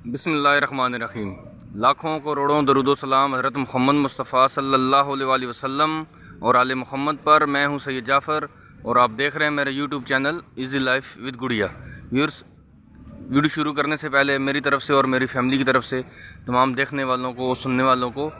बिस्मिल्लाहिर्रहमानिर्रहीम। लाखों करोड़ों दरूद व सलाम हज़रत मोहम्मद मुस्तफ़ा सल्लल्लाहु अलैहि वसल्लम और आले मोहम्मद पर। मैं हूं सैयद जाफ़र और आप देख रहे हैं मेरा YouTube channel easy life with गुड़िया। व्यूअर्स, वीडियो शुरू करने से पहले मेरी तरफ़ से और मेरी फैमिली की तरफ से तमाम देखने वालों को, सुनने वालों को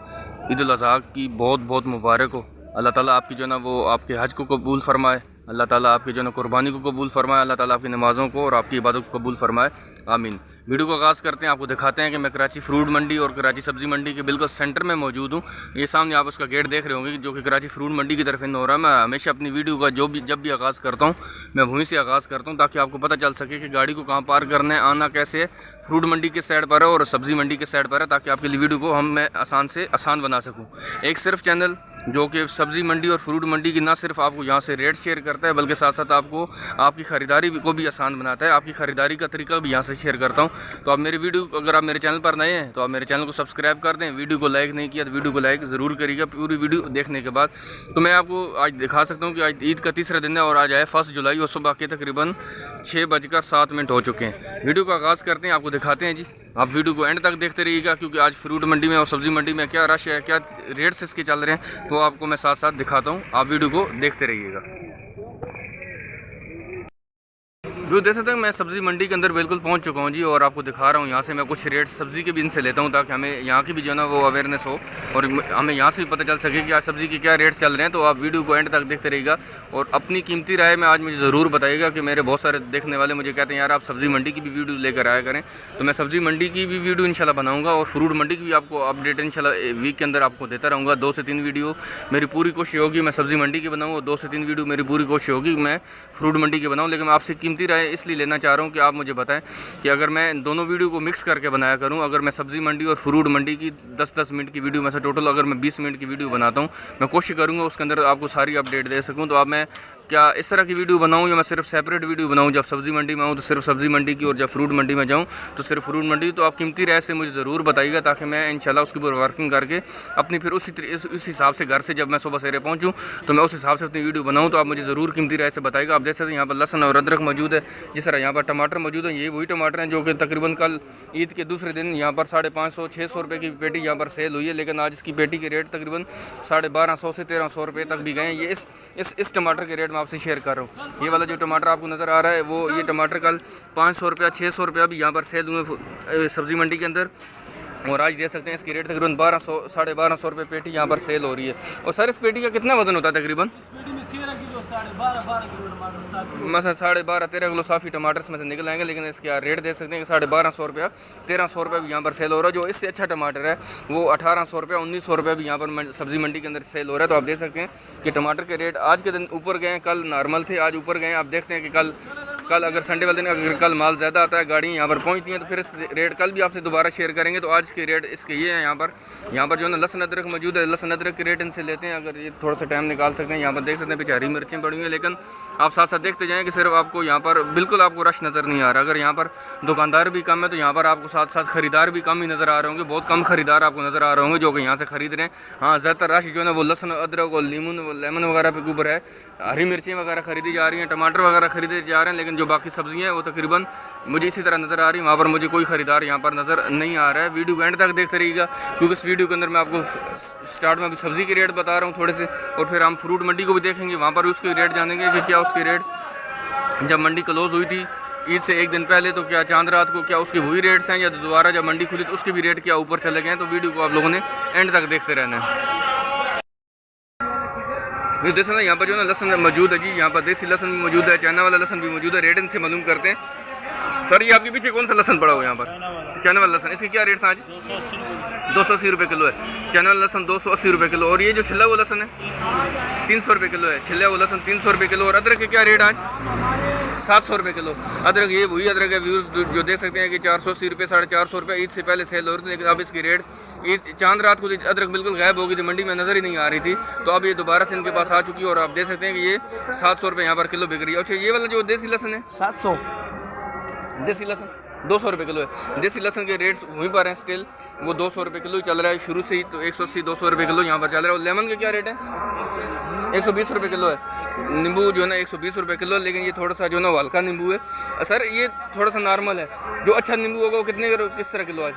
ईद उल अज़हा की बहुत बहुत मुबारक हो। अल्लाह ताला आपकी जो है ना वो आपके हज को कबूल फ़रमाए। अल्लाह ताला आपकी जो है ना कुर्बानी को कबूल फ़रमाए। अल्लाह ताला आपकी नमाज़ों को और आपकी इबादत को कबूल फ़रमाए, आमीन। वीडियो को आगाज़ करते हैं। आपको दिखाते हैं कि मैं कराची फ्रूट मंडी और कराची सब्ज़ी मंडी के बिल्कुल सेंटर में मौजूद हूँ। ये सामने आप उसका गेट देख रहे होंगे जो कि कराची फ्रूट मंडी की तरफ इन हो रहा है। मैं हमेशा अपनी वीडियो का जब भी आगाज़ करता हूँ मैं वहीं से आगाज़ करता हूँ ताकि आपको पता चल सके कि गाड़ी को कहाँ पार्क करना है, आना कैसे है। फ्रूट मंडी के साइड पर है और सब्ज़ी मंडी के साइड पर है ताकि आपके लिए वीडियो को मैं आसान से आसान बना सकूँ। एक सिर्फ चैनल जो कि सब्ज़ी मंडी और फ्रूट मंडी की ना सिर्फ आपको यहाँ से रेट शेयर करता है बल्कि साथ साथ आपको आपकी ख़रीदारी को भी आसान बनाता है। आपकी ख़रीदारी का तरीका भी यहाँ से शेयर करता हूँ। तो आप मेरी वीडियो, अगर आप मेरे चैनल पर नए हैं तो आप मेरे चैनल को सब्सक्राइब कर दें। वीडियो को लाइक नहीं किया तो वीडियो को लाइक ज़रूर करिएगा पूरी वीडियो देखने के बाद। तो मैं आपको आज दिखा सकता हूँ कि आज ईद का तीसरा दिन है और आज है 1 जुलाई और सुबह के तकरीबन 6:07 हो चुके हैं। वीडियो का आगाज़ करते हैं, आपको दिखाते हैं जी। आप वीडियो को एंड तक देखते रहिएगा क्योंकि आज फ्रूट मंडी में और सब्ज़ी मंडी में क्या रश है, क्या रेट्स इसके चल रहे हैं, तो आपको मैं साथ साथ दिखाता हूँ। आप वीडियो को देखते रहिएगा। जो देख सकते हैं मैं सब्ज़ी मंडी के अंदर बिल्कुल पहुंच चुका हूं जी और आपको दिखा रहा हूं। यहाँ से मैं कुछ रेट सब्ज़ी के भी इनसे लेता हूं ताकि हमें यहाँ की भी जो है ना वो अवेयरनेस हो और हमें यहाँ से भी पता चल सके कि आज सब्ज़ी के क्या रेट्स चल रहे हैं। तो आप वीडियो को एंड तक देखते रहिएगा और अपनी कीमती राय में आज मुझे ज़रूर बताइएगा कि मेरे बहुत सारे देखने वाले मुझे कहते हैं यार आप सब्ज़ी मंडी की भी वीडियो लेकर आया करें। तो मैं सब्ज़ी मंडी की भी वीडियो इंशाल्लाह बनाऊँगा और फ्रूट मंडी की भी आपको अपडेट इंशाल्लाह वीक के अंदर आपको देता रहूँगा। 2 से 3 वीडियो मेरी पूरी कोशिश होगी मैं सब्ज़ी मंडी की बनाऊँ और 2 से 3 वीडियो मेरी पूरी कोशिश होगी मैं फ्रूट मंडी की बनाऊँ। लेकिन मैं आपसे कीमती राय इसलिए लेना चाह रहा हूं कि आप मुझे बताएं कि अगर मैं दोनों वीडियो को मिक्स करके बनाया करूं, अगर मैं सब्ज़ी मंडी और फ्रूट मंडी की 10-10 मिनट की वीडियो में से टोटल अगर मैं 20 मिनट की वीडियो बनाता हूं, मैं कोशिश करूंगा उसके अंदर आपको सारी अपडेट दे सकूं। तो अब मैं क्या इस तरह की वीडियो बनाऊं या मैं सिर्फ सेपरेट वीडियो बनाऊं? जब सब्ज़ी मंडी में आऊँ तो सिर्फ सब्ज़ी मंडी की और जब फ्रूट मंडी में जाऊँ तो सिर्फ फ्रूट मंडी। तो आप कीमती राय से मुझे ज़रूर बताइएगा ताकि मैं इंशाल्लाह उसके ऊपर वर्किंग करके अपनी फिर उस हिसाब से घर से जब मैं सुबह सवेरे पहुँचूँ तो मैं उस हिसाब से अपनी वीडियो बनाऊँ। तो आप मुझे ज़रूर कीमती राय से बताइएगा। आप देख सकते हैं यहाँ पर लहसुन और अदरक मौजूद है, जिस तरह यहाँ पर टमाटर मौजूद है। ये वही टमाटर हैं जो कि तकरीबन कल ईद के दूसरे दिन यहाँ पर 550-600 रुपये की पेटी यहाँ पर सेल हुई है, लेकिन आज इसकी पेटी के रेट तकरीबन 1250 से 1300 रुपये तक भी गए हैं। ये इस टमाटर के रेट में आपसे शेयर कर रहा हूँ। ये वाला जो टमाटर आपको नज़र आ रहा है वो ये टमाटर कल 500 रुपया 600 रुपया भी यहाँ पर सेल हुए सब्ज़ी मंडी के अंदर और आज देख सकते हैं इसकी रेट तकरीबन 1200-1250 रुपये पेटी यहाँ पर सेल हो रही है। और सर इस पेटी का कितना वजन होता है तकरीबन? मतलब 12.5-13 किलो साफ़ी टमाटर इसमें से निकल आएंगे। लेकिन इसके रेट देख सकते हैं कि 1250 रुपया 1300 रुपये भी यहाँ पर सेल हो रहा है। जो इससे अच्छा टमाटर है वो 1800 रुपया 1900 रुपये भी यहाँ पर सब्ज़ी मंडी के अंदर सेल हो रहा है। तो आप देख सकते हैं कि टमाटर के रेट आज के दिन ऊपर गए, कल नॉर्मल थे, आज ऊपर गए। आप देखते हैं कि कल अगर संडे वाले दिन अगर कल माल ज़्यादा आता है, गाड़ी यहाँ पर पहुँचती हैं तो फिर इस रेट कल भी आपसे दोबारा शेयर करेंगे। तो आज के रेट इसके ये हैं। यहाँ पर जो है ना लहसुन अदरक मौजूद है। लहसुन अदरक के रेट इनसे लेते हैं, अगर ये थोड़ा सा टाइम निकाल सकते हैं। यहाँ पर देख सकते हैं पीछे हरी मिर्चें पड़ी हुई हैं, लेकिन आप साथ साथ देखते जाएँ कि सिर्फ आपको यहाँ पर बिल्कुल आपको रश नज़र नहीं आ रहा। अगर यहाँ पर दुकानदार भी कम है तो यहाँ पर आपको साथ साथ खरीदार भी कम ही नज़र आ रहे होंगे। बहुत कम खरीदार आपको नज़र आ रहे होंगे जो कि यहाँ से खरीद रहे हैं। हाँ, ज़्यादातर रश जो है ना वो लहसुन अदरक और लेमन वगैरह पे ऊपर है। हरी मिर्चें वगैरह खरीदी जा रही हैं, टमाटर वगैरह खरीदे जा रहे हैं, लेकिन जो बाकी सब्जियाँ हैं वो तकरीबन मुझे इसी तरह नज़र आ रही है। वहाँ पर मुझे कोई ख़रीदार यहाँ पर नज़र नहीं आ रहा है। वीडियो को एंड तक देखते रहिएगा क्योंकि इस वीडियो के अंदर मैं आपको स्टार्ट में अभी सब्ज़ी के रेट बता रहा हूँ थोड़े से, और फिर हम फ्रूट मंडी को भी देखेंगे, वहाँ पर भी उसके रेट जानेंगे कि क्या उसके रेट्स जब मंडी क्लोज़ हुई थी ईद से एक दिन पहले तो क्या चांद रात को क्या उसके वही रेट्स हैं या दोबारा जब मंडी खुली तो उसके भी रेट क्या ऊपर चले गए हैं। तो वीडियो को आप लोगों ने एंड तक देखते रहना है। ये देख सकते हैं यहाँ पर जो है ना लहसुन मौजूद है जी। यहाँ पर देसी लहसुन भी मौजूद है, चाइना वाला लहसुन भी मौजूद है। रेट इनसे मालूम करते हैं। सर ये आपके पीछे कौन सा लहसुन पड़ा हुआ है यहाँ पर? चाइना वाला लहसुन, इसके क्या रेट्स आज? 280 रुपये किलो है। चाइना वाला लहसुन 280 रुपये किलो। और ये जो छिला हुआ लहसुन है 300 रुपये किलो है। छिला हुआ लहसुन 300 रुपये किलो। और अदरक के क्या रेट आज? 700 रुपये किलो। अदरक ये वही अदरक है व्यूज़ जो देख सकते हैं कि 480 रुपये 450 रुपये ईद से पहले सेल हो रही थी, लेकिन अब इसकी रेट्स ईद चांद रात को अदरक बिल्कुल गायब हो गई थी, मंडी में नज़र ही नहीं आ रही थी। तो अब ये दोबारा से इनके पास आ चुकी है और आप देख सकते हैं कि ये 700 रुपये यहाँ पर किलो बिक रही है। अच्छा, ये वाला जो देसी लहसुन है 700 देसी लहसुन 200 रुपये किलो है। देसी लहसुन के रेट्स वहीं पर हैं स्टिल, वो 200 रुपये किलो चल रहा है शुरू से ही, तो 180 200 रुपये किलो यहाँ पर चल रहा है। और लेमन का क्या रेट है? 120 रुपये किलो है। नींबू जो है ना 120 रुपये किलो, लेकिन ये थोड़ा सा जो है ना हल्का नींबू है सर, ये थोड़ा सा नॉर्मल है। जो अच्छा नींबू होगा वो कितने किस तरह किलो आज?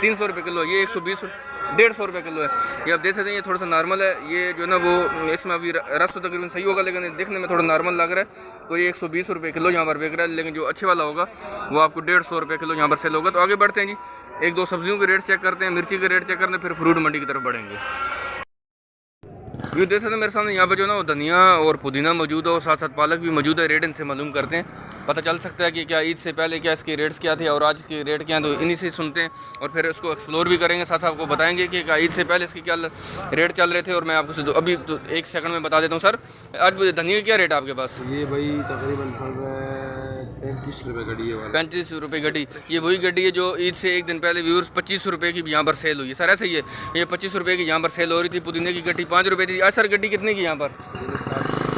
300 रुपये किलो, ये 120 150 रुपये किलो है। ये आप देख सकते हैं, ये थोड़ा सा नॉर्मल है। ये जो है ना वो इसमें अभी रस तो तकरीबन सही होगा, लेकिन देखने में थोड़ा नॉर्मल लग रहा है। तो ये 120 रुपये किलो यहाँ पर बिक रहा है, लेकिन जो अच्छे वाला होगा वो आपको 150 रुपये किलो यहाँ पर सेल होगा। तो आगे बढ़ते हैं जी, एक दो सब्जियों के रेट चेक करते हैं, मिर्ची के रेट चेक करते हैं, फिर फ्रूट मंडी की तरफ बढ़ेंगे। ये देख सकते हैं मेरे सामने यहाँ पे जो ना वो धनिया और पुदीना मौजूद है, और साथ साथ पालक भी मौजूद है। रेट इनसे मालूम करते हैं, पता चल सकता है कि क्या ईद से पहले क्या इसके रेट्स क्या थे और आज के रेट क्या हैं। तो इन्हीं से सुनते हैं और फिर इसको एक्सप्लोर भी करेंगे, साथ साथ आपको बताएंगे कि क्या ईद से पहले इसके क्या रेट चल रहे थे। और मैं आपको अभी तो एक सेकंड में बता देता हूँ सर, आज धनिया क्या रेट है आपके पास? ये भाई तकरीबन 35 रुपये गड्डी है। 35 रुपये गड्डी। ये वही गड्डी है जो ईद से एक दिन पहले व्यूअर्स 25 रुपये की यहाँ पर सेल हुई है सर, ऐसे ही है। ये 25 रुपये की यहाँ पर सेल हो रही थी। पुदीने की गड्डी 5 रुपये थी। आज सर गड्डी कितने की यहाँ पर?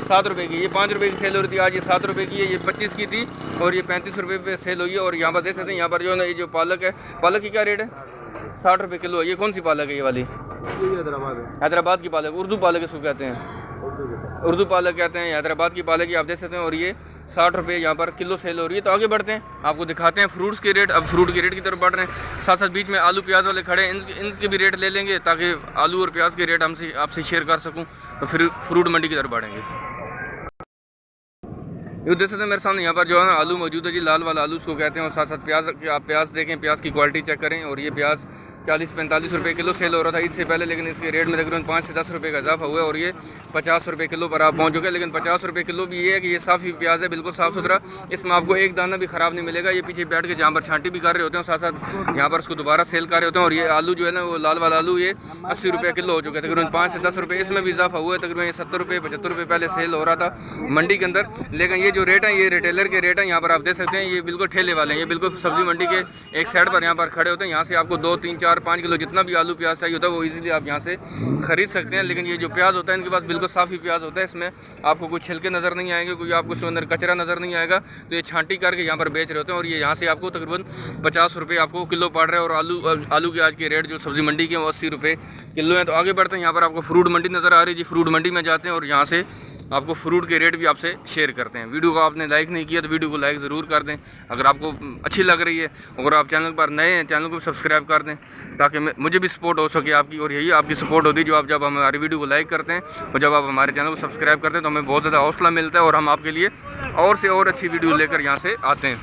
7 रुपये की। ये 5 रुपये की सेल हो रही थी, आज ये 7 रुपये की है। ये 25 की थी और ये 35 रुपये पे सेल हुई है। और यहाँ पर देख सकते हैं, यहाँ पर जो है ना ये जो पालक है, पालक की क्या रेट है? 60 रुपये किलो है। ये कौन सी पालक है? ये वाली हैदराबाद की पालक, उर्दू पालक इसको कहते हैं, उर्दू पालक कहते हैं, हैदराबाद की पालक, ये आप देख सकते हैं। और ये 60 रुपये यहाँ पर किलो सेल हो रही है। तो आगे बढ़ते हैं, आपको दिखाते हैं फ्रूट्स के रेट। अब फ्रूट के रेट की तरफ बढ़ रहे हैं, साथ साथ बीच में आलू प्याज वाले खड़े हैं, इनके भी रेट ले लेंगे ताकि आलू और प्याज के रेट हमसे आपसे शेयर कर सकूँ। तो फिर फ्रूट मंडी की तरफ बढ़ेंगे। ये देख सकते हैं मेरे सामने यहाँ पर जो है ना आलू मौजूद है जी, लाल वाला आलू उसको कहते हैं। और साथ साथ प्याज, आप प्याज देखें, प्याज की क्वालिटी चेक करें। और ये प्याज 40-45 रुपये किलो सेल हो रहा था ईद से पहले, लेकिन इसके रेट में तकरीबन 5 से 10 रुपये का इजाफा हुआ है। और ये 50 रुपये किलो पर आप पहुँच चुके हैं। लेकिन 50 रुपये किलो भी ये है कि ये साफ़ी प्याज है, बिल्कुल साफ़ सुथरा, इसमें आपको एक दाना भी ख़राब नहीं मिलेगा। ये पीछे बैठ के जहाँ पर छांटी भी कर रहे होते हैं, साथ साथ यहाँ पर उसको दोबारा सेल कर रहे होते हैं। और ये आलू जो है ना वो लाल वाला आलू, ये 80 रुपये किलो हो चुका है, तकरीबन 5 से 10 रुपये इसमें भी इजाफा हुआ है। तकरीबन ये 70 रुपये 75 रुपये पहले सेल हो रहा था मंडी के अंदर। लेकिन ये जो रेट है ये रिटेलर के रेट हैं, यहाँ पर आप देख सकते हैं। ये बिल्कुल ठेले वाले हैं, ये बिल्कुल सब्जी मंडी के एक साइड पर यहाँ पर खड़े होते हैं। यहाँ से आपको 2 3 4 5 किलो जितना भी आलू प्याज चाहिए होता है वो इजीली आप यहाँ से खरीद सकते हैं। लेकिन ये जो प्याज होता है इनके पास बिल्कुल साफ़ी प्याज होता है, इसमें आपको कोई छिलके नज़र नहीं आएंगे, कोई आपको उसके अंदर कचरा नज़र नहीं आएगा। तो ये छांटी करके यहाँ पर बेच रहे होते हैं। और ये यहाँ से आपको तकरीबन 50 रुपये आपको किलो पड़ रहा है। और आलू के आज के रेट जो सब्जी मंडी के वो 80 रुपये किलो है। तो आगे बढ़ते हैं, यहाँ पर आपको फ्रूट मंडी नज़र आ रही है जी। फ्रूट मंडी में जाते हैं और यहाँ से आपको फ्रूट के रेट भी आपसे शेयर करते हैं। वीडियो को आपने लाइक नहीं किया तो वीडियो को लाइक ज़रूर कर दें अगर आपको अच्छी लग रही है। अगर आप चैनल पर नए हैं, चैनल को सब्सक्राइब कर दें ताकि मुझे भी सपोर्ट हो सके आपकी। और यही आपकी सपोर्ट होती है जो आप जब हमारी वीडियो को लाइक करते हैं और जब आप हमारे चैनल को सब्सक्राइब करते हैं तो हमें बहुत ज़्यादा हौसला मिलता है और हम आपके लिए और से और अच्छी वीडियो लेकर यहाँ से आते हैं।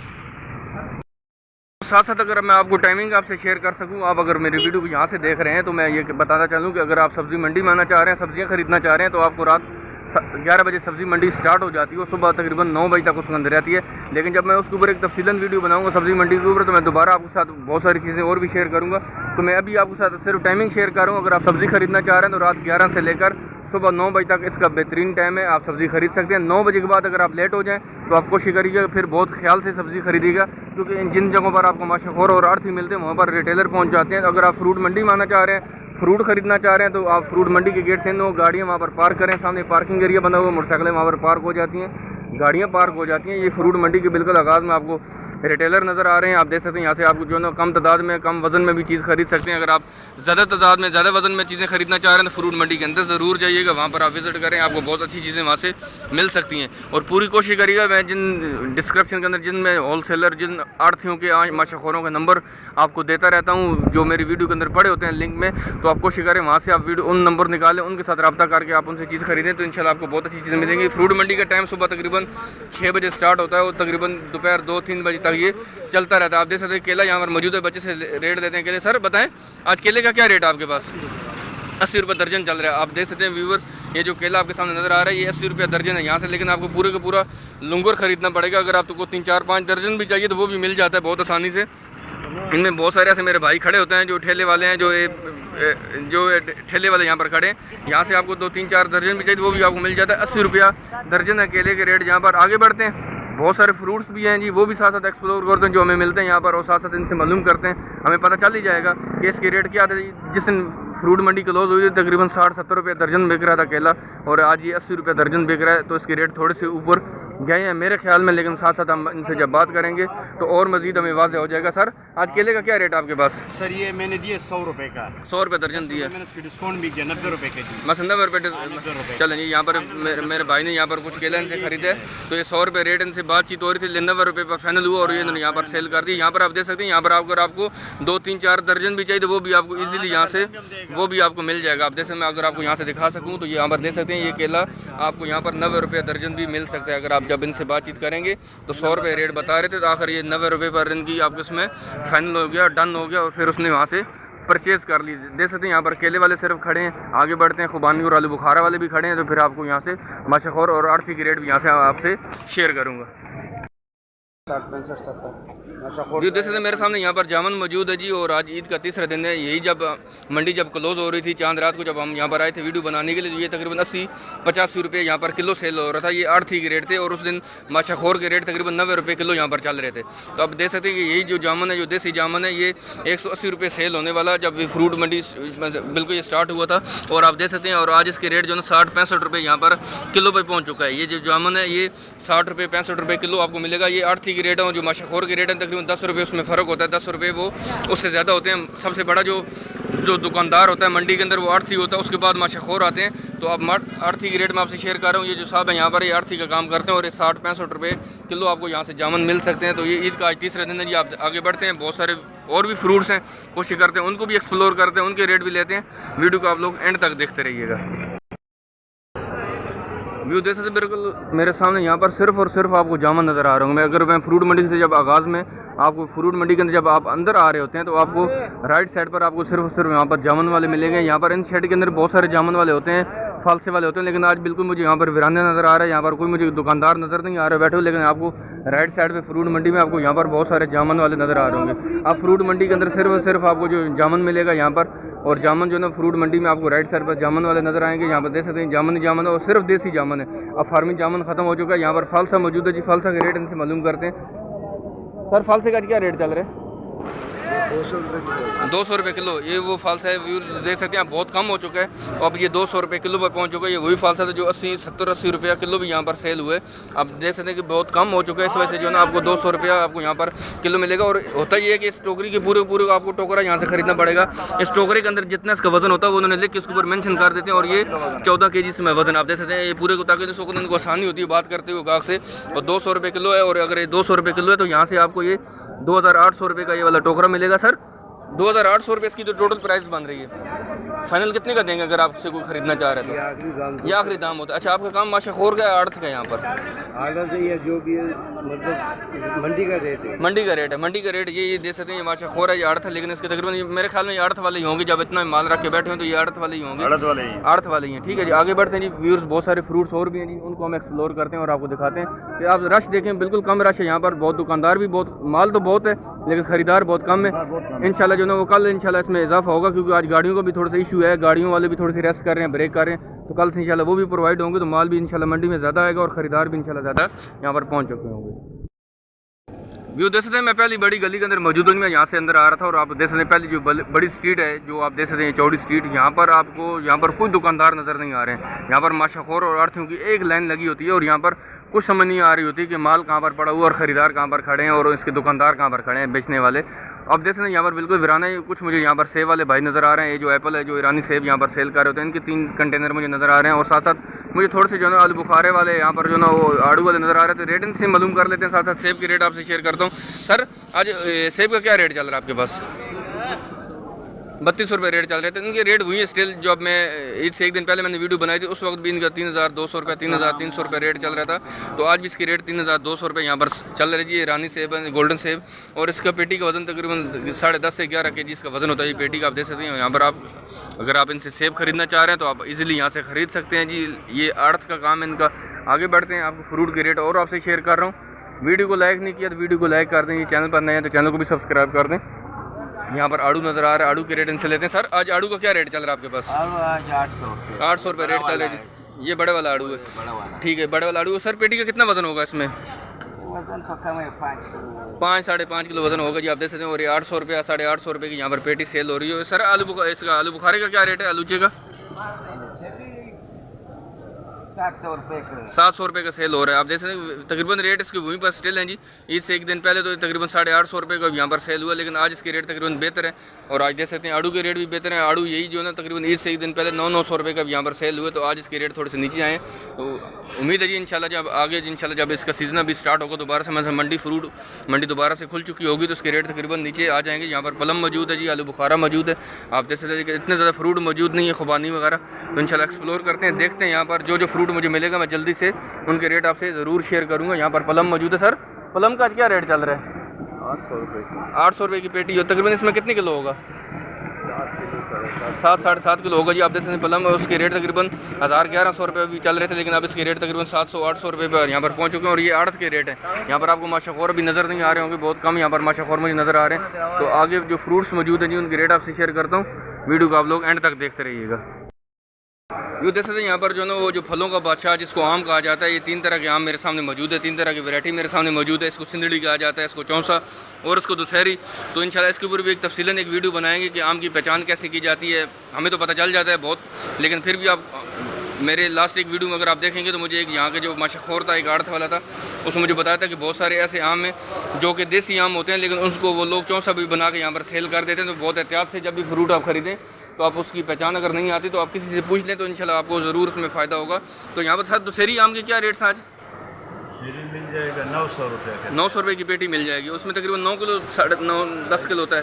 साथ साथ अगर मैं आपको टाइमिंग आपसे शेयर कर सकूं, आप अगर मेरी वीडियो को यहाँ से देख रहे हैं तो मैं ये बताना चाहूँ कि अगर आप सब्ज़ी मंडी में आना चाह रहे हैं, सब्जियाँ खरीदना चाह रहे हैं, तो आपको रात 11 बजे सब्जी मंडी स्टार्ट हो जाती है और सुबह तकरीबन 9 बजे तक उसके अंदर रहती है। लेकिन जब मैं उसके ऊपर एक तफसीलन वीडियो बनाऊंगा सब्जी मंडी के ऊपर, तो मैं दोबारा आपके साथ बहुत सारी चीज़ें और भी शेयर करूंगा। तो मैं अभी आपके साथ सिर्फ टाइमिंग शेयर कर रहा हूँ। अगर आप सब्ज़ी खरीदना चाह रहे हैं तो रात 11 से लेकर सुबह 9 बजे तक इसका बेहतरीन टाइम है, आप सब्ज़ी खरीद सकते हैं। 9 बजे के बाद अगर आप लेट हो जाएँ तो आप कोशिश करिएगा फिर बहुत ख्याल से सब्ज़ी खरीदिएगा, क्योंकि जिन जगहों पर आपको माशाखोर और आढ़ती मिलते हैं वहाँ पर रिटेलर पहुँच जाते हैं। अगर आप फ्रूट मंडी में आना चाह रहे हैं, फ्रूट खरीदना चाह रहे हैं, तो आप फ्रूट मंडी के गेट से नो गाड़ियाँ वहाँ पर पार्क करें। सामने पार्किंग एरिया बना हुआ, मोटरसाइकिलें वहाँ पर पार्क हो जाती हैं, गाड़ियाँ पार्क हो जाती हैं। ये फ्रूट मंडी के बिल्कुल आगाज़ में आपको रिटेलर नज़र आ रहे हैं, आप देख सकते हैं। यहाँ से आपको जो है ना कम तादाद में, कम वज़न में भी चीज़ खरीद सकते हैं। अगर आप ज़्यादा तादाद में, ज़्यादा वज़न में चीज़ें खरीदना चाह रहे हैं तो फ्रूट मंडी के अंदर ज़रूर जाइएगा, वहाँ पर आप विज़िट करें, आपको बहुत अच्छी चीज़ें वहाँ से मिल सकती हैं। और पूरी कोशिश करिएगा, मैं जिन डिस्क्रिप्शन के अंदर जिन मैं होलसेलर, जिन आढ़तियों के माशाखोरों का नंबर आपको देता रहता हूँ जो मेरी वीडियो के अंदर पड़े होते हैं लिंक में, तो आप कोशिश करें वहाँ से आप वीडियो उन नंबर निकालें, उनके साथ रब्ता करके आप उनसे चीज़ खरीदें, तो इंशाल्लाह आपको बहुत अच्छी चीज़ें मिलेंगी। फ्रूट मंडी का टाइम सुबह तकरीबन 6 बजे स्टार्ट होता है और तकरीबन दोपहर 2-3 बजे तक ये चलता रहता है। आप देख सकते हैं केला यहाँ पर मौजूद है, बच्चे से रेट देते हैं केले। सर बताएं आज केले का क्या रेट है आपके पास? 80 रुपये दर्जन चल रहा है। आप देख सकते हैं व्यूवर्स, ये जो केला आपके सामने नज़र आ रहा है ये 80 रुपये दर्जन है यहाँ से। लेकिन आपको पूरे का पूरा लुंगर खरीदना पड़ेगा। अगर आपको 3-4-5 दर्जन भी चाहिए तो वो भी मिल जाता है बहुत आसानी से। इनमें बहुत सारे ऐसे मेरे भाई खड़े होते हैं जो ठेले वाले हैं, जो ठेले वाले यहाँ पर खड़े हैं। यहाँ से आपको 2-3-4 दर्जन भी चाहिए वो भी आपको मिल जाता है। 80 रुपया दर्जन है केले के रेट यहाँ पर। आगे बढ़ते हैं, बहुत सारे फ्रूट्स भी हैं जी, वो भी साथ साथ एक्सप्लोर करते हैं जो हमें मिलते हैं यहाँ पर, और साथ साथ इनसे मालूम करते हैं। हमें पता चल ही जाएगा कि इसके रेट क्या थे। जिस दिन फ्रूट मंडी क्लोज हुई थी तकरीबन 60-70 रुपये दर्जन बिक रहा था केला, और आज ये 80 रुपये दर्जन बिक रहा है। तो इसके रेट थोड़े से ऊपर गए हैं मेरे ख्याल में, लेकिन साथ साथ हम इनसे जब बात करेंगे तो और मजीद हमें वाज़ेह हो जाएगा। सर आज केले का क्या रेट है आपके पास? सर ये मैंने दिए 100 रुपए का, 100 रुपये दर्जन दिए, मैंने उसकी डिस्काउंट भी किया 90 रुपए के दी। बस 90 रुपये। चलें जी, यहाँ पर मेरे भाई ने यहाँ पर कुछ केले इनसे खरीदे, तो ये 100 रुपये रेट इनसे बातचीत हो रही थी, 90 रुपये पर फाइनल हुआ और ये इन्होंने यहाँ पर सेल कर दी। यहाँ पर आप देख सकते हैं, यहाँ पर अगर आपको 2 3 4 दर्जन भी चाहिए तो वो भी आपको ईजिली यहाँ से वो भी आपको मिल जाएगा। आप देख सकते हैं, मैं अगर आपको यहाँ से दिखा सकूँ तो यहाँ पर देख सकते हैं ये केला आपको यहाँ पर 90 रुपये दर्जन भी मिल सकता है। अगर आप जब इनसे बातचीत करेंगे तो 100 रुपये रेट बता रहे थे, तो आखिर ये 90 रुपये पर इनकी आपको इसमें फाइनल हो गया, डन हो गया और फिर उसने वहाँ से परचेज़ कर ली। देख सकते हैं यहाँ पर केले वाले सिर्फ खड़े हैं, आगे बढ़ते हैं खुबानी और आलू बुखारा वाले भी खड़े हैं, तो फिर आपको यहाँ से माशाखोर और आर्थी की रेट भी यहाँ से आपसे शेयर करूँगा। 60 65 70 जी देख सकते हैं मेरे सामने यहाँ पर जामुन मौजूद है जी, और आज ईद का तीसरा दिन है। यही जब मंडी जब क्लोज़ हो रही थी चांद रात को, जब हम यहाँ पर आए थे वीडियो बनाने के लिए, तो ये तकरीबन 80-85 रुपये यहाँ पर किलो सेल हो रहा था। ये आर्थी के रेट थे और उस दिन माशाखोर के रेट तकरीबन 90 रुपये किलो यहाँ पर चल रहे थे। तो अब देख सकते हैं कि यही जो जामुन है, जो देसी जामुन है, ये 180 रुपये सेल होने वाला जब फ्रूट मंडी बिल्कुल ये स्टार्ट हुआ था। और आप देख सकते हैं, और आज इसके रेट जो है 60-65 रुपये यहाँ पर किलो पर पहुँच चुका है। ये जो जामुन है ये 60 रुपये 65 रुपये किलो आपको मिलेगा। ये आर्थी की रेट है और जो माशाखोर के रेट है तकरीबन 10 रुपये उसमें फ़र्क होता है, 10 रुपये वो उससे ज़्यादा होते हैं। सबसे बड़ा जो दुकानदार होता है मंडी के अंदर वो आर्थी होता है, उसके बाद माशाखोर आते हैं। तो अब आर्थी की रेट मैं आपसे शेयर कर रहा हूँ। ये जो साहब है यहाँ पर ये आर्थी का काम करते हैं और ये 60-65 रुपये किलो आपको यहाँ से जामुन मिल सकते हैं। तो ये ईद का आज तीसरा दिन है जी। आप आगे बढ़ते हैं, बहुत सारे और भी फ्रूट्स हैं, कोशिश करते हैं उनको भी एक्सप्लोर करते हैं, उनके रेट भी लेते हैं। वीडियो को आप लोग एंड तक देखते रहिएगा। व्यू देख सकते बिल्कुल मेरे सामने यहाँ पर सिर्फ और सिर्फ आपको जामुन नज़र आ रहा हूँ। मैं फ्रूट मंडी से जब आगाज़ में आपको फ्रूट मंडी के अंदर जब आप अंदर आ रहे होते हैं तो आपको राइट साइड पर आपको सिर्फ और सिर्फ यहाँ पर जामुन वाले मिलेंगे। यहाँ पर इन शेड के अंदर बहुत सारे जामुन वाले होते हैं, फालसे वाले होते हैं, लेकिन आज बिल्कुल मुझे यहाँ पर वीराने नज़र आ रहा है। यहाँ पर कोई मुझे दुकानदार नज़र नहीं आ रहा है बैठे हुए, लेकिन आपको राइट साइड पे फ्रूट मंडी में आपको यहाँ पर बहुत सारे जामुन वाले नज़र आ रहे होंगे। आप फ्रूट मंडी के अंदर सिर्फ और सिर्फ आपको जो जामुन मिलेगा यहाँ पर, और जामुन जो है ना फ्रूट मंडी में आपको राइट साइड पर जामुन वाले नज़र आएंगे। यहाँ पर देख सकते हैं जामुन जामुन है और सिर्फ देसी जामुन है। अब फार्मिंग जामुन खत्म हो चुका है। यहाँ पर फालसा मौजूद है जी, फालसा के रेट इनसे मालूम करते हैं। सर फालसे का क्या रेट चल रहा है? 200 रुपये किलो। ये वो फालसा है, व्यूज देख सकते हैं आप, बहुत कम हो चुका है। अब ये 200 रुपये किलो पर पहुंच चुका है। ये वही फालसा था जो 80-70-80 रुपया किलो भी यहाँ पर सेल हुए। अब देख सकते हैं कि बहुत कम हो चुका है, इस वजह से जो है ना आपको 200 रुपया आपको यहाँ पर किलो मिलेगा। और होता ये है कि इस टोकरी के पूरे आपको टोकरा यहाँ से खरीदना पड़ेगा। इस टोकरे के अंदर जितना इसका वजन होता है वो उन्होंने लिख के उसके ऊपर मेंशन कर देते हैं। और ये 14 kg से वजन आप देख सकते हैं ये पूरे को, ताकि जिसको उनको आसानी होती है बात करते हुए गाहक से। और 200 रुपये किलो है, और अगर ये 200 रुपये किलो है तो यहाँ से आपको ये 2800 रुपये का ये वाला टोकरा मिलेगा। सर 2800 रुपये इसकी जो टोटल प्राइस बन रही है, फाइनल कितने का देंगे अगर आपसे कोई खरीदना चाह रहे तो? ये आखिरी दाम होता है। अच्छा, आपका काम माशाखोर का है, आड़त का? यहाँ पर आर्डर से ये जो भी मतलब मंडी का रेट है, मंडी का रेट है। मंडी का रेट ये दे सकते हैं, ये माशाखोर है, ये आड़त है, लेकिन इसके तकरीबन मेरे ख्याल में ये आड़त वाले ही होंगे। जब इतना माल रख के बैठे हैं तो ये आड़त वाले ही होंगे, आड़त वाले ही हैं। ठीक है जी, आगे बढ़ते हैं जी। व्यूअर्स बहुत सारे फ्रूट्स और भी हैं जी, उनको हम एक्सप्लोर करते हैं और आपको दिखाते हैं कि आप रश देखें, बिल्कुल कम रश है यहाँ पर। बहुत दुकानदार भी बहुत, माल तो बहुत है लेकिन ख़रीदार बहुत कम है। इंशाल्लाह जो ना वो कल इंशाल्लाह इसमें इजाफा होगा, क्योंकि आज गाड़ियों का भी थोड़ा सा इशू है, गाड़ियों वाले भी थोड़ी सी रेस्ट कर रहे हैं, ब्रेक कर रहे हैं। तो कल से इंशाल्लाह वो भी प्रोवाइड होंगे, तो माल भी इंशाल्लाह मंडी में ज़्यादा आएगा और ख़रीदार भी इंशाल्लाह ज़्यादा यहाँ पर पहुँच चुके होंगे। व्यू देख सकते हैं, मैं पहली बड़ी गली के अंदर मौजूद हूँ। मैं यहाँ से अंदर आ रहा था और आप देख सकते हैं पहली जो बड़ी स्ट्रीट है, जो आप देख सकते हैं चौड़ी स्ट्रीट, यहाँ पर आपको यहाँ पर कोई दुकानदार नज़र नहीं आ रहे हैं। यहाँ पर माशाखोर और आर्थियों की एक लाइन लगी होती है और यहाँ पर कुछ समझ नहीं आ रही होती कि माल कहाँ पर पड़ा हुआ और ख़रीदार कहाँ पर खड़े हैं और इसके दुकानदार कहाँ पर खड़े हैं, बेचने वाले। अब देख सकते हैं यहाँ पर बिल्कुल वीराना है। कुछ मुझे यहाँ पर सेब वाले भाई नज़र आ रहे हैं। ये जो एप्पल है, जो ईरानी सेब यहाँ पर सेल कर रहे होते हैं, इनके 3 कंटेनर मुझे नज़र आ रहे हैं। और साथ साथ मुझे थोड़े से जो है आलू बुखारे वाले यहाँ पर जो ना वो आड़ू वाले नज़र आ रहे थे। रेट इनसे मालूम कर लेते हैं, साथ साथ सेब के रेट आपसे शेयर करता हूँ। सर आज सेब का क्या रेट चल रहा है आपके पास? 32 रुपये रेट चल रहे थे। इनके रेट हुई है स्टिल। जब मैं ईद से एक दिन पहले मैंने वीडियो बनाई थी उस वक्त भी इनका 3200 रुपये 3300 रुपये रेट चल रहा था। तो आज भी इसकी रेट 3200 रुपये यहाँ पर चल रही है। ईरानी सेब है, गोल्डन सेब, और इसका पेटी का वजन तकरीबन 10.5 से 11 kg इसका वजन होता है। ये पेटी का आप देख सकते हैं। यहाँ पर आप अगर आप इनसे सेब खरीदना चाह रहे हैं तो आप इजीली यहाँ से ख़रीद सकते हैं जी। ये आड़त का काम है इनका। आगे बढ़ते हैं, आपको फ्रूट के रेट और आपसे शेयर कर रहा हूँ। वीडियो को लाइक नहीं किया तो वीडियो को लाइक कर दें। ये चैनल पर नए हैं तो चैनल को भी सब्सक्राइब कर दें। यहाँ पर आड़ू नज़र आ रहा है, आड़ू के रेट इनसे लेते हैं। सर आज आड़ू का क्या रेट चल रहा है आपके पास? 800 रुपये रेट चल रहा है। ये बड़े वाला आड़ू है, ठीक है, बड़े वाला आड़ू। सर पेटी का कितना वजन होगा इसमें? वजन तो कम है, 5-5.5 किलो वजन होगा जी, आप देख सकते हैं। और ये 800 रुपये 850 रुपये की यहाँ पर पेटी सेल हो रही है। सर इसका आलू बुखारे का क्या रेट है? आलूचे का 700 रुपये का सेल हो रहा है। आप जैसे तकरीबन रेट इसके वहीं पर स्टिल हैं जी। ईद से एक दिन पहले तो तकरीबन 850 रुपये का यहाँ पर सेल हुआ, लेकिन आज इसके रेट तकरीबन बेहतर है। और आज देख सकते हैं आड़ू के रेट भी बेहतर है। आड़ू यही जो है ना तकरीबन ईद से एक दिन पहले 900 रुपये का यहाँ पर सेल हुआ, तो आज इसके रेट थोड़े से नीचे आए। तो उम्मीद है जी इंशाल्लाह जब आगे इंशाल्लाह जब इसका सीजन भी स्टार्ट होगा दोबारा से, मतलब मंडी फ्रूट मंडी दोबारा से खुल चुकी होगी, तो इसके रेट तकरीबन नीचे आ जाएंगे। यहाँ पर पलम मौजूद है जी, आलू बुखारा मौजूद है। आप जैसे इतने ज़्यादा फ्रूट मौजूद नहीं है, खुबानी वगैरह, तो इंशाल्लाह एक्सप्लोर करते हैं, देखते हैं यहाँ पर जो जो फ्रूट मुझे मिलेगा मैं जल्दी से उनके रेट आपसे ज़रूर शेयर करूँगा। यहाँ पर पलम मौजूद है। सर पलम का क्या रेट चल रहा है? 800 रुपये की। 800 रुपये की पेटी हो। तकरीबन इसमें कितने किलो होगा? 7 साढ़े 7 किलो होगा जी। आप जैसे पलम उसके रेट तकरीबन 1100 रुपये भी चल रहे थे, लेकिन अब इसके रेट तकरीबन 700-800 रुपये पर यहाँ पर पहुँच चुके हैं। और ये आड़त के रेट है। यहाँ पर आपको माशाखोर भी नज़र नहीं आ रहे होंगे, बहुत कम यहाँ पर माशाखोर मुझे नज़र आ रहे हैं। तो आगे जो फ्रूट्स मौजूद हैं जी उनके रेट आपसे शेयर करता हूँ। वीडियो को आप लोग एंड तक देखते रहिएगा। यूँ देख सकते हैं यहाँ पर जो ना वो जो फलों का बादशाह जिसको आम कहा जाता है, ये 3 तरह के आम मेरे सामने मौजूद है। 3 तरह की वैरायटी मेरे सामने मौजूद है। इसको सिंदड़ी कहा जाता है, इसको चौंसा और इसको दुशहरी। तो इंशाल्लाह इसके ऊपर भी एक तफसीलन एक वीडियो बनाएंगे कि आम की पहचान कैसे की जाती है। हमें तो पता चल जाता है बहुत, लेकिन फिर भी आप मेरे लास्ट एक वीडियो में अगर आप देखेंगे तो मुझे एक यहाँ के जो माशाखोर था, एक आड़त वाला था, उसने मुझे बताया था कि बहुत सारे ऐसे आम हैं जो कि देसी आम होते हैं, लेकिन उसको वो लोग चौंसा भी बना के यहाँ पर सेल कर देते हैं। तो बहुत एहतियात से जब भी फ्रूट आप ख़रीदें तो आप उसकी पहचान अगर नहीं आती तो आप किसी से पूछ लें, तो इंशाल्लाह आपको ज़रूर उसमें फ़ायदा होगा। तो यहाँ पर सर दुशहरी आम के क्या रेट्स आज? मिल जाएगा 900 रुपये का। 900 रुपये की पेटी मिल जाएगी। उसमें तकरीबन 9 किलो 9.5-10 किलो होता है।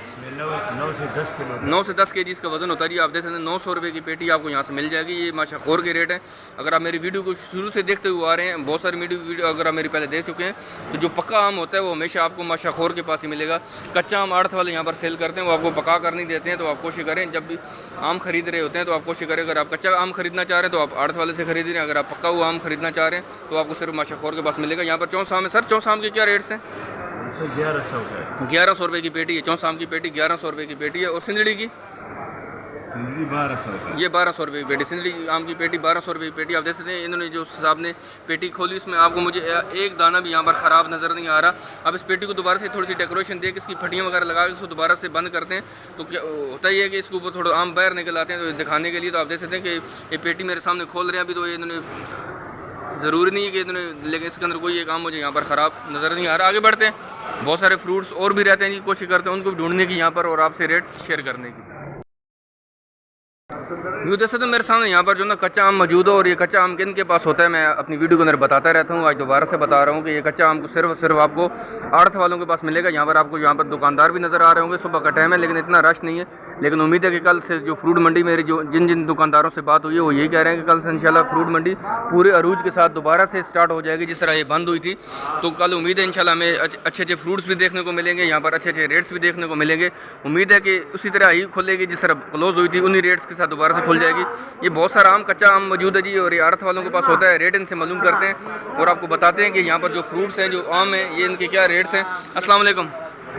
9 से 10 किलो 9 से 10 केजी इसका वजन होता है जी। आप देख सकते हैं 900 रुपये की पेटी आपको यहाँ से मिल जाएगी। ये माशाखोर के रेट है। अगर आप मेरी वीडियो को शुरू से देखते हुए आ रहे हैं, बहुत सारी वीडियो अगर आप मेरी पहले देख चुके हैं, तो जो पक्का आम होता है वो हमेशा आपको माशाखोर के पास ही मिलेगा। कच्चा आम आड़त वाले यहाँ पर सेल करते हैं, वो आपको पका कर नहीं देते हैं। तो आप कोशिश करें जब भी आम खरीद रहे होते हैं तो आप कोशिश करें, अगर आप कच्चा आम खरीदना चाह रहे हैं तो आप आड़त वाले से खरीद रहे हैं। अगर आप पक्का हुआ आम खरीदना चाह रहे हैं तो आपको सिर्फ माशाखोर के पास मिलेगा। यहाँ पर चौंसा आम है। सर चौंसा आम के क्या रेट्स हैं? 1100 का। 1100 रुपये की पेटी है। चौंसा आम की पेटी 1100 रुपये की पेटी है। और सिंदड़ी की? 1200 का। ये 1200 रुपये की पेटी। सिंदड़ी आम की पेटी 1200 रुपये की पेटी। आप देख सकते हैं इन्होंने जो साहब ने पेटी खोली उसमें आपको मुझे एक दाना भी यहाँ पर ख़राब नज़र नहीं आ रहा। अब इस पेटी को दोबारा से थोड़ी सी डेकोरेशन दे के इसकी फटियाँ वगैरह लगा के इसको दोबारा से बंद करते हैं, तो क्या होता ही है कि इसके ऊपर थोड़ा आम बाहर निकल आते हैं, तो दिखाने के लिए। तो आप देख सकते हैं कि ये पेटी मेरे सामने खोल रहे हैं अभी। तो ये इन्होंने ज़रूरी नहीं है कि इन्होंने, लेकिन इसके अंदर कोई एक आम मुझे यहाँ पर ख़राब नज़र नहीं आ रहा। आगे बढ़ते हैं। बहुत सारे फ्रूट्स और भी रहते हैं जी, कोशिश करते हैं उनको ढूंढने की यहाँ पर और आपसे रेट शेयर करने की। यूँ देख सकते हैं मेरे सामने यहाँ पर जो ना कच्चा आम मौजूद है। और ये कच्चा आम किन के पास होता है मैं अपनी वीडियो के अंदर बताता रहता हूँ। आज दोबारा से बता रहा हूँ कि ये कच्चा आम को सिर्फ आपको आड़त वालों के पास मिलेगा। यहाँ पर आपको यहाँ पर दुकानदार भी नज़र आ रहे होंगे। सुबह का टाइम है लेकिन इतना रश नहीं है, लेकिन उम्मीद है कि कल से जो फ्रूट मंडी मेरी जो जिन दुकानदारों से बात हुई है वो यही कह रहे हैं कि कल से इंशाल्लाह फ्रूट मंडी पूरे अरूज के साथ दोबारा से स्टार्ट हो जाएगी, जिस तरह ये बंद हुई थी। तो कल उम्मीद है इंशाल्लाह हमें अच्छे फ्रूट्स भी देखने को मिलेंगे, यहाँ पर अच्छे रेट्स भी देखने को मिलेंगे। उम्मीद है कि उसी तरह ही खुलेगी जिस तरह क्लोज हुई थी, उन्हीं रेट्स के साथ दोबारा से खुल जाएगी। ये बहुत सारा आम कच्चा आम मौजूद है जी, और ये आड़त वालों के पास होता है। रेट इनसे मालूम करते हैं और आपको बताते हैं कि यहाँ पर जो फ्रूट्स हैं, जो आम हैं, ये इनके क्या रेट्स हैं। अस्सलाम वालेकुम।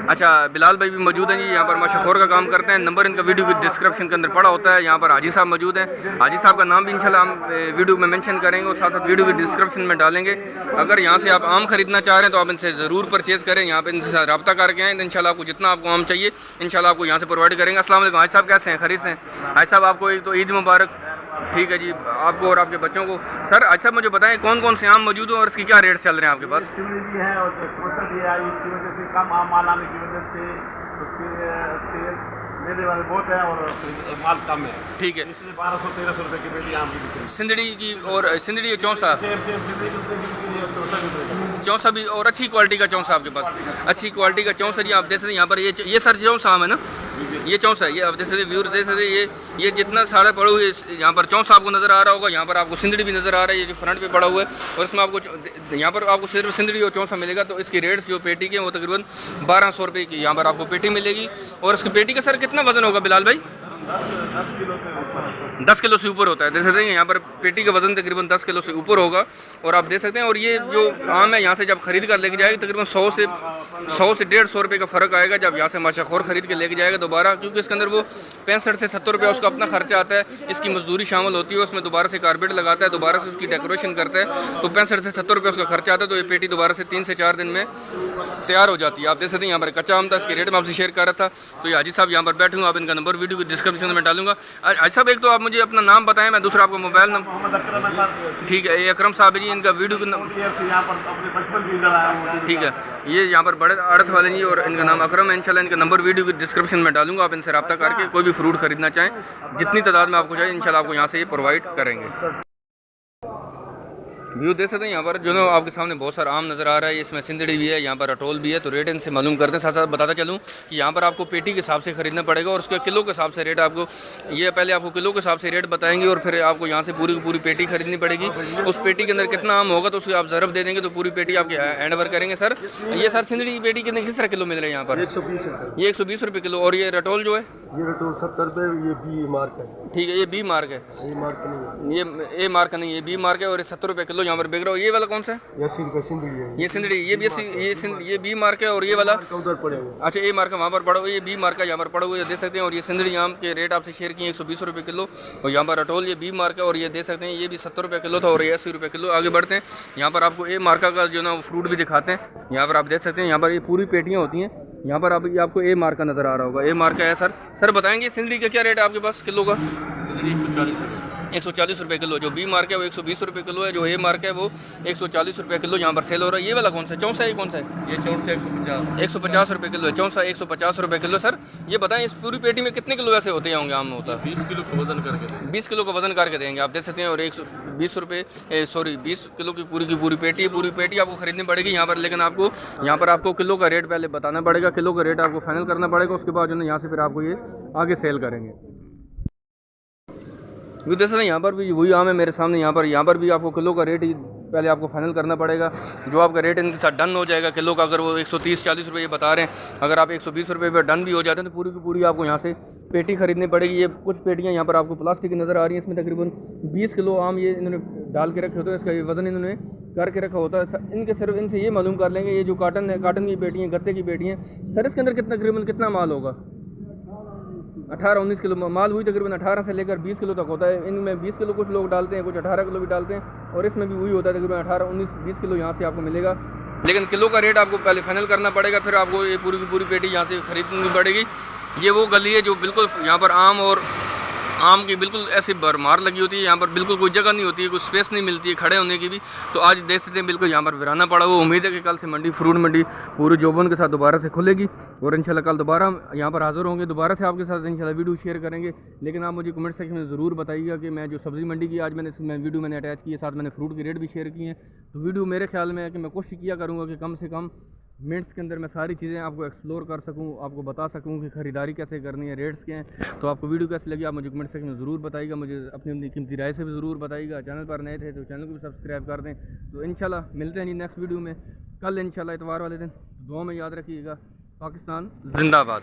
अच्छा, बिलाल भाई भी मौजूद हैं जी, यहाँ पर माशाखोर का काम करते हैं। नंबर इनका वीडियो की डिस्क्रिप्शन के अंदर पड़ा होता है। यहाँ पर हाजी साहब मौजूद हैं। हाजी साहब का नाम भी इंशाल्लाह हम वीडियो में मेंशन करेंगे और साथ साथ वीडियो की डिस्क्रिप्शन में डालेंगे। अगर यहाँ से आप आम खरीदना चाह रहे हैं तो आप इनसे ज़रूर परचेज़ करें। यहाँ पर इनसे रब्ता करके आएँ तो इंशाल्लाह आपको जितना आपको आम चाहिए इंशाल्लाह आपको यहाँ से प्रोवाइड करेंगे। अस्सलाम वालेकुम। हाजी साहब कैसे हैं? खरीद से हैं? हाजी साहब आपको एक तो ईद मुबारक। ठीक है जी, आपको और आपके बच्चों को। सर अच्छा मुझे बताएं कौन कौन से आम मौजूद हैं और इसकी क्या रेट चल रहे हैं आपके पास? भी है और भी है, इसकी वजह से कम आम माल आने की वजह से मेरे वाले बहुत है और माल कम है। ठीक है, इसलिए 1200-1300 रुपये की पेटी आम की बिक्री है। सिंदड़ी की और सिंदड़ी और चौंसा चौंसा भी और अच्छी क्वालिटी का चौंसा आपके पास? अच्छी क्वालिटी का चौंसा जी। आप देख सकते हैं यहाँ पर ये सर चौंसा आम है ना, ये चौंसा है। ये आप देख सकते व्यूर देख सकते ये जितना सारा पड़ा हुआ है यहाँ पर चौंसा आपको नज़र आ रहा होगा। यहाँ पर आपको सिंदड़ी भी नज़र आ रहा है, ये जो फ्रंट पे पड़ा हुआ है। और इसमें आपको यहाँ पर आपको सिर्फ सिंदड़ी और चौंसा मिलेगा। तो इसके रेट्स जो पेटी के वो तकरीबन 1200 रुपये की यहाँ पर आपको पेटी मिलेगी। और इसकी पेटी का सर कितना वजन होगा बिलाल भाई? 10 किलो से ऊपर होता है। देख सकते हैं यहाँ पर पेटी का वजन तकरीबन 10 किलो से ऊपर होगा। और आप देख सकते हैं, और ये जो आम है यहाँ से जब खरीद कर लेके जाएगी तकरीबन 100 से 150 रुपये का फ़र्क आएगा जब यहाँ से माशाखोर खरीद के लेके जाएगा दोबारा, क्योंकि इसके अंदर वो 65 से 70 रुपये उसका अपना खर्चा आता है। इसकी मजदूरी शामिल होती है, उसमें दोबारा से कारपेट लगाता है, दोबारा से उसकी डेकोरेशन करता है, तो 65 से 70 रुपये उसका खर्चा आता है। तो ये पेटी दोबारा से 3 से 4 दिन में तैयार हो जाती है। आप देख सकते हैं यहाँ पर कच्चा आम था, इसके रेट में आपसे शेयर कर रहा था। तो ये हाजी साहब यहाँ पर बैठे हूँ, आप इनका नंबर वीडियो की डिस्क्रिप्शन डिस्क्रिप्शन में डालूंगा। अच्छा साहब, एक तो आप मुझे अपना नाम बताएं, मैं दूसरा आपको मोबाइल नंबर। ठीक है, ये अकरम साहब जी, इनका वीडियो ठीक है, ये यहाँ पर बड़े अड़थ वाले जी और इनका नाम अकरम है। इंशाल्लाह इनका नंबर वीडियो की डिस्क्रिप्शन में डालूंगा, आप इनसे रब्ता करके कोई भी फ्रूट खरीदना चाहें, जितनी तादाद में आपको चाहिए इंशाल्लाह आपको यहाँ से ये प्रोवाइड करेंगे। व्यू देख सकते हैं यहाँ पर जो ना आपके सामने बहुत सारा आम नज़र आ रहा है, इसमें सिंदड़ी भी है, यहाँ पर अटोल भी है। तो रेट इनसे मालूम करते हैं, साथ साथ बताता चलूँ कि यहाँ पर आपको पेटी के हिसाब से खरीदना पड़ेगा और उसके किलो के हिसाब से रेट आपको, ये पहले आपको किलो के हिसाब से रेट बताएंगे और फिर आपको यहाँ से पूरी की पूरी पेटी खरीदनी पड़ेगी। उस पेटी के अंदर कितना आम होगा तो उसके आप ज़रब दे देंगे तो पूरी पेटी आपके हैंड ओवर करेंगे। सर ये सर सिंदड़ी की पेटी कितने किस तरह किलो मिल रहे हैं यहाँ पर? 120 है। ये 120 रुपये किलो। और ये रटोल जो है ये रटोल 70 रुपये, ये बी मार्क है। ठीक है, ये बी मार्क है, ये मार्क नहीं है, ये ए मार्क नहीं है, बी मार्क है और ये 70 रुपये किलो यहाँ पर बिक रहा हो। ये वाला कौन सा है? ये 80 रुपये सिंदड़ी है। ये सिंदड़ी, ये बी मार्क है और ये वाला उधर पड़ेगा। अच्छा, ए मार्क है वहाँ पर पड़ा हुआ, ये बी मार्क है यहाँ पर पड़ा हुआ, ये दे सकते हैं। और ये सिंदड़ी आम के रेट आपसे शेयर किए 120 रुपये किलो। और यहाँ पर अटोल ये बी मार्क है और ये दे सकते हैं, ये भी 70 रुपये किलो था और ये 80 रुपये किलो। आगे बढ़ते हैं, यहाँ पर आपको ए मार्का का जो ना फ्रूट भी दिखाते हैं। यहाँ पर आप देख सकते हैं, यहाँ पर ये पूरी पेटियाँ होती हैं। यहाँ पर आप आपको ए मार्का नज़र आ रहा होगा, ए मार्का है। सर बताएंगे सिंदड़ी का क्या रेट है आपके पास किलो का? 140 रुपये किलो। जो बी मार्क है वो 120 रुपये किलो है, जो ए मार्क है वो 140 रुपये किलो यहाँ पर सेल हो रहा है। ये वाला कौन सा है? चौंसा, ये कौन सा है? ये 150 रुपये किलो है चौंसा, 150 रुपये किलो। सर ये बताएं, इस पूरी पेटी में कितने किलो ऐसे होते होंगे आम में? होता है 20 किलो का वजन करके देंगे। 20 किलो का वजन करके देंगे, आप देख सकते हैं। और 120 रुपये 20 किलो की पूरी पेटी है। पूरी पेटी आपको खरीदनी पड़ेगी यहाँ पर, लेकिन आपको यहाँ पर आपको किलो का रेट पहले बताना पड़ेगा, किलो का रेट आपको फाइनल करना पड़ेगा। उसके बाद जो है यहाँ से फिर आपको ये आगे सेल करेंगे। वो देख सकते हैं यहाँ पर भी वही आम है मेरे सामने। यहाँ पर भी आपको किलो का रेट ही पहले आपको फाइनल करना पड़ेगा। जो आपका रेट इनके साथ डन हो जाएगा किलो का, अगर वो 130-40 रुपये ये बता रहे हैं, अगर आप 120 रुपये पर डन भी हो जाते हैं तो पूरी की पूरी आपको यहाँ से पेटी खरीदनी पड़ेगी। ये कुछ पेटियाँ यहाँ पर आपको प्लास्टिक की नज़र आ रही हैं, इसमें तकरीबन 20 किलो आम ये इन्होंने डाल के रखे होते हैं, इसका ये वज़न इन्होंने करके रखा होता है। इनके सिर्फ इनसे ये मालूम कर लेंगे, ये जो काटन है, काटन की पेटी हैं, गत्ते की पेटी हैं, सर इसके अंदर तकरीबन कितना माल होगा? 18-19 किलो माल हुई, तकरीबन 18 से लेकर 20 किलो तक होता है। इनमें 20 किलो कुछ लोग डालते हैं, कुछ 18 किलो भी डालते हैं, और इसमें भी वही होता है तकरीबन 18-19-20 किलो यहाँ से आपको मिलेगा। लेकिन किलो का रेट आपको पहले फाइनल करना पड़ेगा, फिर आपको ये पूरी की पूरी पेटी यहाँ से खरीदनी पड़ेगी। ये वो गली है जो बिल्कुल यहाँ पर आम की बिल्कुल ऐसी भरमार लगी होती है। यहाँ पर बिल्कुल कोई जगह नहीं होती है, कुछ स्पेस नहीं मिलती है खड़े होने की भी। तो आज देख सकते हैं बिल्कुल यहाँ पर वीराना पड़ा हुआ। उम्मीद है कि कल से मंडी, फ्रूट मंडी पूरी जोबन के साथ दोबारा से खुलेगी और इंशाल्लाह कल दोबारा यहाँ पर हाजिर होंगे, दोबारा से आपके साथ इंशाल्लाह वीडियो शेयर करेंगे। लेकिन आप मुझे कमेंट सेक्शन में ज़रूर बताइएगा कि मैं जो सब्ज़ी मंडी की आज मैंने वीडियो मैंने अटैच की है, साथ मैंने फ्रूट के रेट भी शेयर किए हैं। तो वीडियो मेरे ख्याल में है कि मैं कोशिश किया करूँगा कि कम से कम मिनट्स के अंदर मैं सारी चीज़ें आपको एक्सप्लोर कर सकूं, आपको बता सकूं कि ख़रीदारी कैसे करनी है, रेट्स क्या हैं। तो आपको वीडियो कैसी लगी आप मुझे कमेंट सेक्शन में ज़रूर बताइएगा, मुझे अपनी कीमती राय से भी ज़रूर बताइएगा। चैनल पर नए थे तो चैनल को भी सब्सक्राइब कर दें। तो इंशाल्लाह मिलते हैं जी नेक्स्ट वीडियो में कल, इंशाल्लाह इतवार वाले दिन। दुआ में याद रखिएगा। पाकिस्तान जिंदाबाद।